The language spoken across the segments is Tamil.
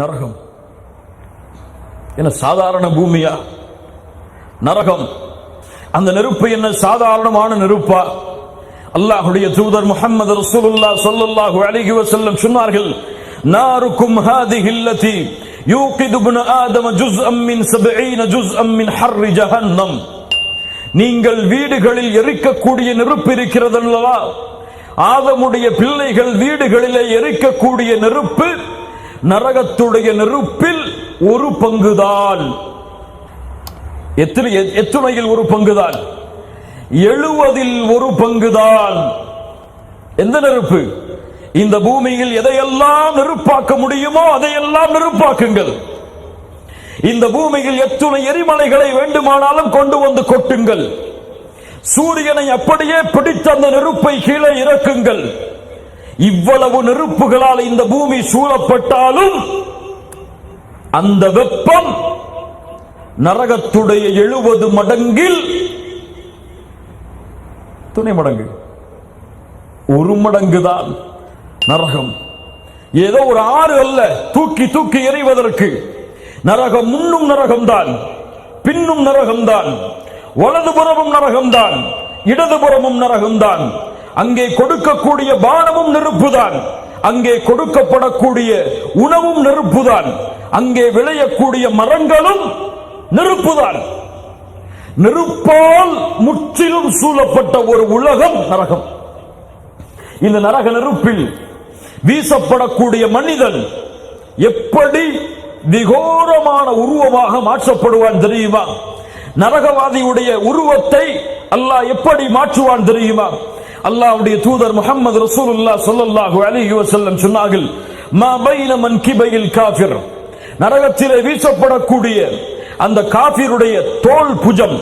நரகம் என்ன சாதாரண பூமியா? நரகம் அந்த நெருப்பு என்ன சாதாரணமான நெருப்பா? அல்லாஹ்வுடைய தூதர் முஹம்மது ரசூலுல்லாஹ் ஸல்லல்லாஹு அலைஹி வஸல்லம் சொன்னார்கள், நாருக்கும் ஹாதிஹி அல்லதி யூகிது இப்னு ஆதம ஜுஸ்அம் மின் 70 ஜுஸ்அம் மின் ஹர்ரி ஜஹன்னம். நீங்கள் வீடுகளில் எரிக்கக்கூடிய நெருப்பு இருக்கிறது அல்லவா, ஆதமுடைய பிள்ளைகள் வீடுகளிலே எரிக்கக்கூடிய நெருப்பு நரகத்துடைய நெருப்பில் ஒரு பங்குதான். எத்துணையில் ஒரு பங்குதான்? 70 ஒரு பங்குதான். எந்த நெருப்பு? இந்த பூமியில் எதையெல்லாம் நெருப்பாக்க முடியுமோ அதையெல்லாம் நெருப்பாக்குங்கள். இந்த பூமியில் எத்துணை எரிமலைகளை வேண்டுமானாலும் கொண்டு வந்து கொட்டுங்கள். சூரியனை அப்படியே பிடித்த அந்த நெருப்பை கீழே இறக்குங்கள். இவ்வளவு நெருப்புகளால் இந்த பூமி சூழப்பட்டாலும் அந்த வெப்பம் நரகத்துடைய 70 மடங்கில் துணை மடங்கு, ஒரு மடங்குதான் நரகம். ஏதோ ஒரு ஆறு அல்ல தூக்கி தூக்கி எறிவதற்கு. நரகம் முன்னும் நரகம்தான், பின்னும் நரகம்தான், வலதுபுறமும் நரகம்தான், இடதுபுறமும் நரகம்தான். அங்கே கொடுக்கக்கூடிய பானமும் நெருப்புதான், அங்கே கொடுக்கப்படக்கூடிய உணவும் நெருப்புதான், அங்கே விளையக்கூடிய மரங்களும் நெருப்புதான். நெருப்பால் முற்றிலும் சூழப்பட்ட ஒரு உலகம் நரகம். இந்த நரக நெருப்பில் வீசப்படக்கூடிய மனிதன் எப்படி விகோரமான உருவமாக மாற்றப்படுவான் தெரியுமா? நரகவாதியுடைய உருவத்தை அல்லாஹ் எப்படி மாற்றுவான் தெரியுமா? அல்லாஹ்வுடைய தூதர் முஹம்மது ரசூலுல்லாஹ் ஸல்லல்லாஹு அலைஹி வஸல்லம் சொன்னார்கள், மா பைன மன்கிபைல் காஃபிர், நரகத்திலே வீசப்படக்கூடிய அந்த காஃபிருடைய தோல் புஜம்,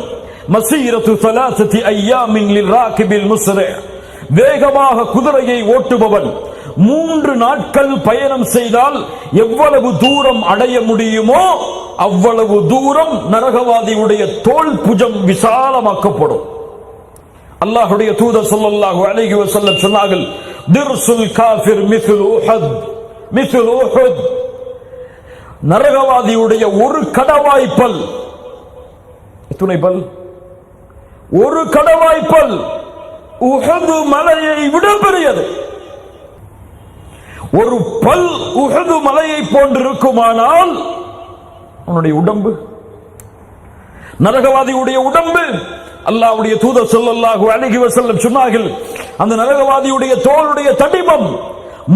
மஸீரத்து 3 அய்யாமின் லிராகிபில் முஸ்ரி, வேகமாக குதிரையை ஓட்டுபவன் 3 நாட்கள் பயணம் செய்தால் எவ்வளவு தூரம் அடைய முடியுமோ அவ்வளவு தூரம் நரகவாதியுடைய தோல் புஜம் விசாலமாக்கப்படும். அல்லாஹ்வுடைய தூதர் ஸல்லல்லாஹு அலைஹி வஸல்லம் சொன்னார்கள், திர்சுல் காஃபிர் மிஸ்லு உஹத், மிஸ்லு உஹத், நரகவாதியுடைய ஒரு கடவாய்ப்பல், எத்தனை பல்? ஒரு கடவாய்ப்பல் உஹது மலையை விட பெரியது. ஒரு பல் உஹது மலையை போன்றிருக்குமானால் அவனுடைய உடம்பு, நரகவாதியுடைய உடம்பு, அல்லாஹ்வுடைய தூதர் ஸல்லல்லாஹு அலைஹி வஸல்லம் சொன்னார்கள், அந்த நரகவாதியுடைய தோளுடைய தடிமம்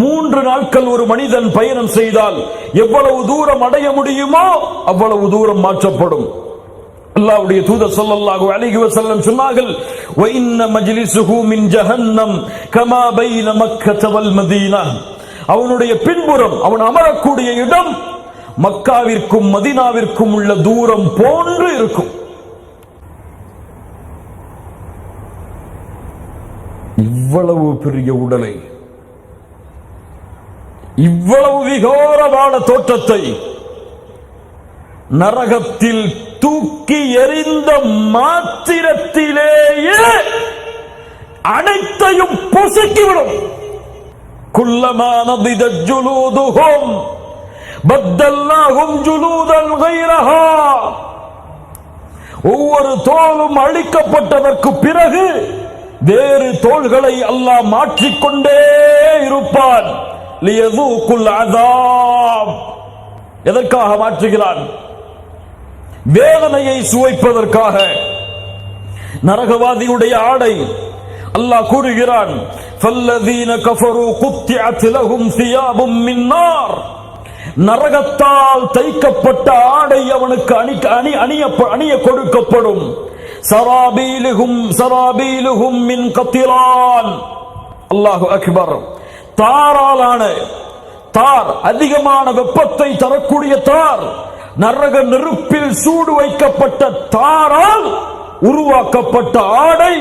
3 நாட்கள் ஒரு மனிதன் பயணம் செய்தால் எவ்வளவு தூரம் அடைய முடியுமோ அவ்வளவு தூரம் மாற்றப்படும். அல்லாஹ்வுடைய தூதர் ஸல்லல்லாஹு அலைஹி வஸல்லம் சொன்னார்கள், வ இன்ன மஜ்லிஸுஹு மின் ஜஹன்னம் கமா பைன மக்கா வல் மதீனா, அவனுடைய பின்புறம் அவன் அமரக்கூடிய இடம் மக்காவிற்கும் மதீனாவிற்கும் உள்ள தூரம் போன்று இருக்கும். இவ்வளவு பெரிய உடலை, இவ்வளவு விகோரமான தோற்றத்தை நரகத்தில் தூக்கி எறிந்த மாத்திரத்திலேயே அனைத்தையும் பொசுக்கிவிடும். குல்லமா நதிதத் ஜுலூதுஹும் பத்தல்னாஹும் ஜுலூதன் கைரஹா, ஒவ்வொரு தோலும் அழிக்கப்பட்டதற்கு பிறகு வேறு தோள்களை அல்லாஹ் மாற்றிக்கொண்டே இருப்பான். லியதூகுல் அஸாப், எதற்காக மாற்றுகிறான்? வேதனையை சுவைப்பதற்காக. நரகவாதியுடைய ஆடை அல்லாஹ் கூறுகிறான், ஃபல்லதீன கஃபரு குத்திஅத் லஹும் சியாபும் மின் நார், நரகத்தால் தைக்கப்பட்ட ஆடை அவனுக்கு அணிய கொடுக்கப்படும். சராபீலுஹும் மின் கத்திரான், அல்லாஹு அக்பர், தாராலான தார், அதிகமான வெப்பத்தை தரக்கூடிய தார், நரக நெருப்பில் சூடு வைக்கப்பட்ட தாரால் உருவாக்கப்பட்ட ஆடை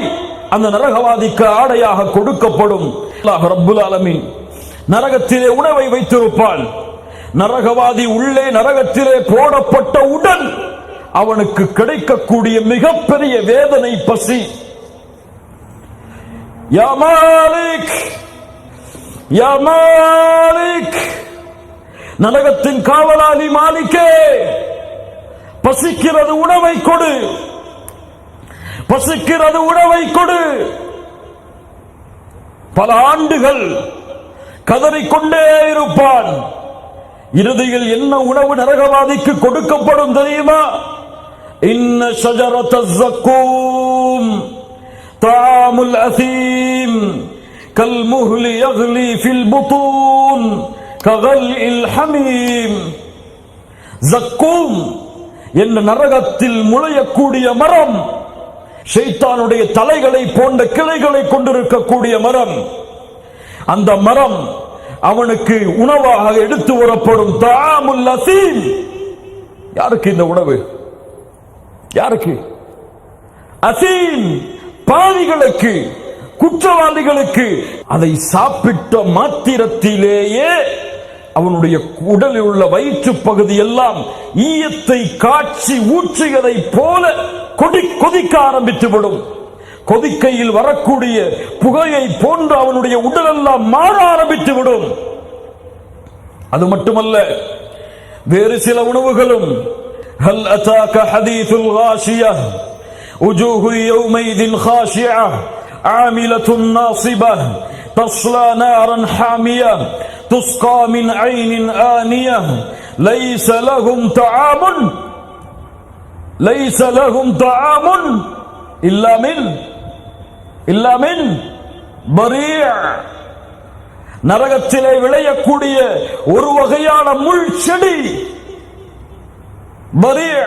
அந்த நரகவாதிக்கு ஆடையாக கொடுக்கப்படும். அல்லாஹ் ரப்புல் ஆலமீன் நரகத்திலே உணவை வைத்திருப்பான். நரகவாதி உள்ளே நரகத்திலே போடப்பட்டவுடன் அவனுக்கு கிடைக்கக்கூடிய மிகப்பெரிய வேதனை பசி. யா மாலிக் யா மாலிக் நரகத்தின் காவலாளி மாலிக்கே, பசிக்கிறது உணவை கொடு, பசிக்கிறது உணவை கொடு. பல ஆண்டுகள் கதறிக்கொண்டே இருப்பான். இறுதியில் என்ன உணவு நரகவாதிக்கு கொடுக்கப்படும் தெரியுமா? இன்ன ஷஜரத்தல் ஸக்கூம் தஆமுல் அஸீம் கல்முஹ்லி யக்லி ஃபில் புத்தூன் ககல்இல் ஹமீம். ஸக்கூம் என்ற நரகத்தில் முளையக்கூடிய மரம், ஷைத்தானுடைய தலைகளை போன்ற கிளைகளை கொண்டிருக்கக்கூடிய மரம். அந்த மரம் அவனுக்கு உணவாக எடுத்து வரப்படும். தஆமுல் அஸீம். யாருக்கு இந்த உணவு? யாருக்கு? அஸீம், பாவிகளுக்கு, குற்றவாளிகளுக்கு. அதை சாப்பிட்ட மாத்திரத்திலேயே அவனுடைய உடலில் உள்ள வயிற்று பகுதி எல்லாம் ஈயத்தை காய்ச்சி ஊற்றியதை போல கொதிக்க ஆரம்பித்துவிடும். கொதிக்கையில் வரக்கூடிய புகையை போன்று அவனுடைய உடலெல்லாம் மாற ஆரம்பித்து விடும். அது மட்டுமல்ல, வேறு சில உணவுகளும். ஹல் அதாக ஹதீதுல் காஷியா உஜூஹு யௌமைதின் காஷியா ஆமிலத்துன் நாஸிபா தஸ்லா நாரன் ஹாமியா துஸ்கா மின் ஐனின் ஆனியா லைஸ லஹும் தஆமுன் இல்லா மின் பரீஅ. நரகத்திலே விளையக்கூடிய ஒரு வகையான முள் செடி பரீஅ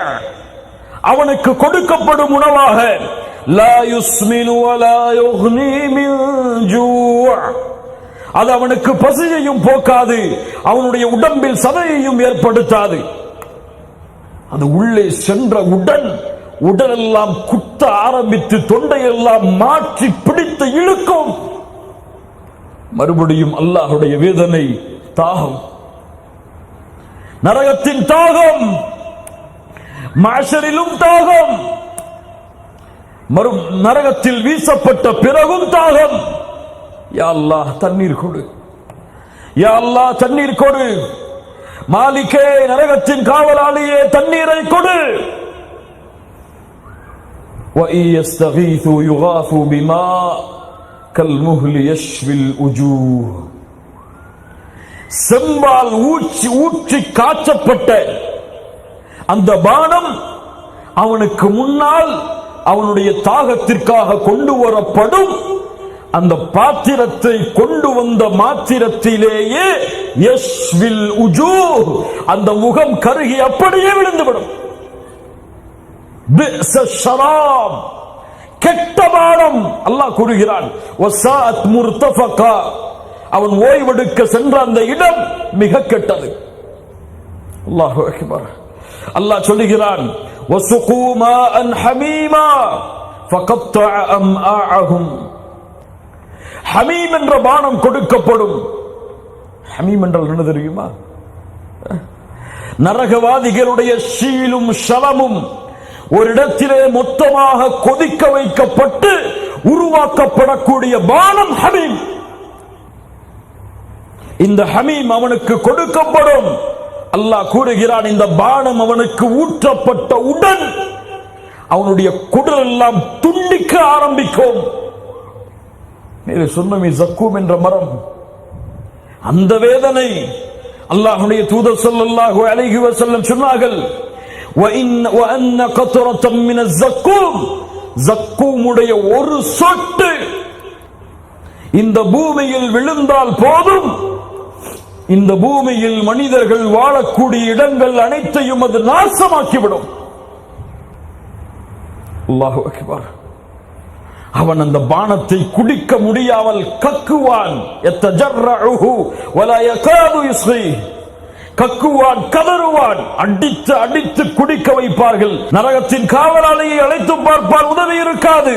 அவனுக்கு கொடுக்கப்படும் உணவாக. லா யுஸ்மினு வலா யுக்னி மின் ஜூஅ. அது அவனுக்கு பசியையும் போக்காது, அவனுடைய உடம்பில் சதையையும் ஏற்படுத்தாது. அது உள்ளே சென்றவுடன் உடலெல்லாம் குத்த ஆரம்பித்து தொண்டையெல்லாம் மாற்றி பிடித்து இழுக்கும். மறுபடியும் அல்லாஹ்வுடைய வேதனை, தாகம், நரகத்தின் தாகம், மஹ்ஷரிலும் தாகம், நரகத்தில் வீசப்பட்ட பிறகும் தாகம். யா அல்லாஹ் தண்ணீர் கொடு, யா அல்லாஹ் தண்ணீர் கொடு. மாலிகே, நரகத்தின் காவலாளியே, தண்ணீரை கொடு. وَإِنْ يَسْتَغِيثُوا يُغَاثُوا بِمَاءٍ كَالْمُهْلِ يَشْوِي الْوُجُوهَ. செம்பால் ஊற்றி காய்ச்சப்பட்ட அந்த பானம் அவனுக்கு முன்னால் அவனுடைய தாகத்திற்காக கொண்டு வரப்படும். அந்த பாத்திரத்தை கொண்டு வந்த மாத்திரத்திலேயே யஷ்வில் உஜூஹ், அந்த முகம் கருகி அப்படியே விழுந்துவிடும். பிஸ ஷராப், கெட்ட பானம். அல்லாஹ் கூறுகிறான், வஸாஅத் முர்தஃபகா, அவன் ஓய்வெடுக்க சென்ற அந்த இடம் மிக கெட்டது. அல்லாஹு அக்பர். அல்லாஹ் சொல்லுகிறான், வஸுகு மாஅன் ஹமீமா ஃபகத்தஅ அம்ஆஅஹும். ஹமீம் என்ற பானம் கொடுக்கப்படும். ஹமீம் என்றால் என்ன தெரியுமா? நரகவாதிகளுடைய ஷீலும் ஷலமும் ஒரு இடத்திலே மொத்தமாக கொதிக்க வைக்கப்பட்டு உருவாக்கப்படக்கூடிய பானம் ஹமீம். இந்த ஹமீம் அவனுக்கு கொடுக்கப்படும். அல்லாஹ் கூறுகிறான், இந்த பானம் அவனுக்கு ஊற்றப்பட்டவுடன் அவனுடைய குடல் எல்லாம் துண்டிக்க ஆரம்பிக்கும். மேலே சொன்னமே ஸக்கூம் என்ற மரம், அந்த வேதனை. அல்லாஹ்வுடைய தூதர் ஸல்லல்லாஹு அலைஹி வஸல்லம் சொன்னார்கள், وَأَنَّ قَطْرَةً مِنَ الزَّقُّومِ, ஸக்கூமுடைய ஒரு சொட்டு இந்த பூமியில் விழுந்தால் போதும், இந்த பூமியில் மனிதர்கள் வாழக்கூடிய இடங்கள் அனைத்தையும் அது நாசமாக்கிவிடும். அல்லாஹு அக்பர். அவன் அந்த பானத்தை குடிக்க முடியாமல் கக்குவான். யத்தஜர்ரஉஹு வலா யகாது யுஸ்கி, கக்குவான், கதறுவான். அடித்து அடித்து குடிக்க வைப்பார்கள். நரகத்தின் காவலாளியை அழைத்து பார்ப்பார், உதவி இருக்காது.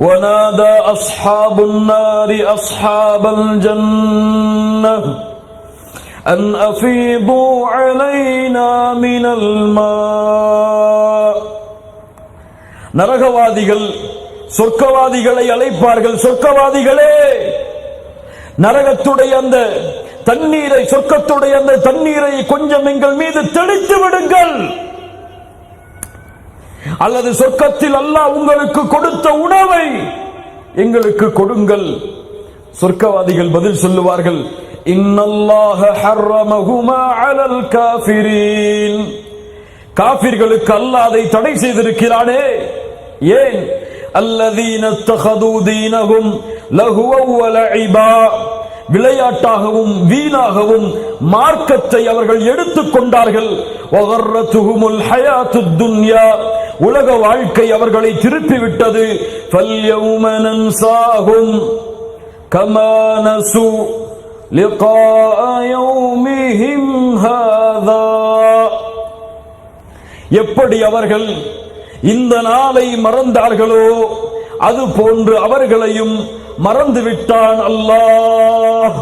وَنَادَى أَصْحَابُ النَّارِ أَصْحَابَ الْجَنَّةِ أَنْ أَفِيضُوا عَلَيْنَا مِنَ الْمَاءِ. நரகவாதிகள் சொர்க்கவாதிகளை அழைப்பார்கள், சொர்க்கவாதிகளே, நரகத்துடைய அந்த தண்ணீரை, சொர்க்கத்துடைய அந்த தண்ணீரை கொஞ்சம் எங்கள் மீது தெளித்து விடுங்கள், அல்லது சொர்க்கத்தில் அல்லாஹ் உங்களுக்கு கொடுத்த உணவை எங்களுக்கு கொடுங்கள். சொர்க்கவாதிகள் பதில் சொல்லுவார்கள், இன்னல்லாஹ ஹர்ரமஹுமா அலல் காஃபிரீன். காஃபிர்களுக்கு அல்லாஹ் அதை தடை செய்திருக்கிறானே. ஏன்? அல்லதீன தஹது தீனஹும் லஹுவ வ லஇபா, விளையாட்டாகவும் வீணாகவும் மார்க்கத்தை அவர்கள் எடுத்துக் கொண்டார்கள். வகர்ரதுஹுமுல் ஹயாத்துத் துன்யா, உலக வாழ்க்கை அவர்களை திருப்பிவிட்டது. ஃபல்யௌம நன்சாஹும் கமா நஸு லிகாஅ யௌமிஹிம் ஹாதா. எப்படி அவர்கள் இந்த நாளை மறந்தார்களோ அது போன்று அவர்களையும் மறந்துவிட்டான் அல்லாஹ்.